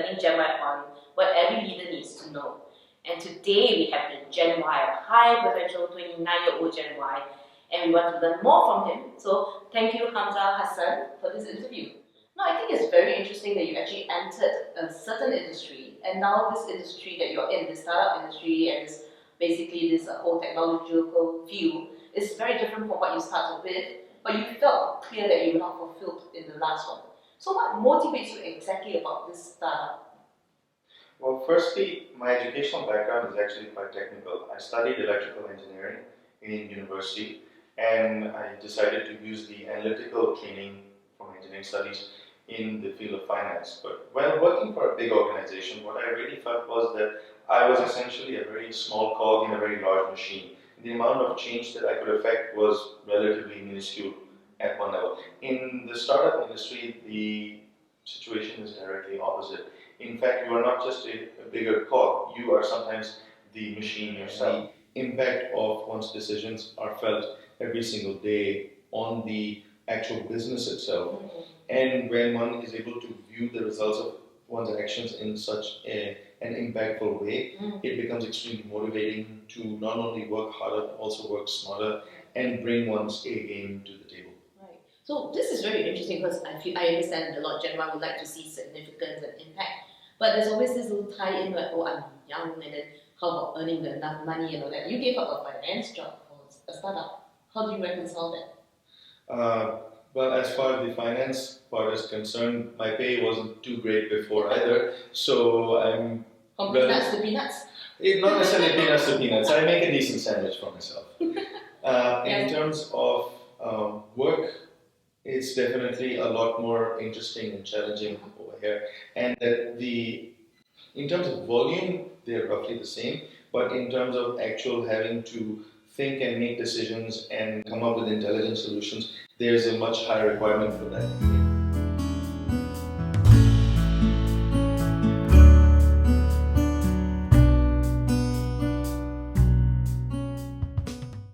learning Gen Y on what every leader needs to know. And today we have the Gen Y, a high potential 29-year-old Gen Y, and we want to learn more from him. So thank you, Hamzah Hassan, for this interview. No, I think it's very interesting that you actually entered a certain industry, and now this industry that you're in, the startup industry, and this whole technological field, is very different from what you started with, but you felt clear that you were not fulfilled in the last one. So what motivates you exactly about this startup? Well, firstly, my educational background is actually quite technical. I studied electrical engineering in university, and I decided to use the analytical training from engineering studies in the field of finance. But while working for a big organization, what I really felt was that I was essentially a very small cog in a very large machine. The amount of change that I could affect was relatively minuscule at one level. In the startup industry, the situation is directly opposite. In fact, you are not just a bigger cog, you are sometimes the machine yourself. The impact of one's decisions are felt every single day on the actual business itself. And when one is able to view the results of one's actions in such an impactful way, it becomes extremely motivating to not only work harder, but also work smarter and bring one's A game to the table. Right. So this is very interesting because I understand that a lot of Gen Y would like to see significance and impact, but there's always this little tie-in like, oh, I'm young, and then how about earning enough money and all that. You gave up a finance job for a startup. How do you reconcile that? Well, as far as the finance part is concerned, my pay wasn't too great before either, so I'm... From peanuts to peanuts? Not necessarily peanuts to peanuts. I make a decent sandwich for myself. In terms of work, it's definitely a lot more interesting and challenging over here. And in terms of volume, they're roughly the same, but in terms of actual having to think and make decisions and come up with intelligent solutions, there's a much higher requirement for that.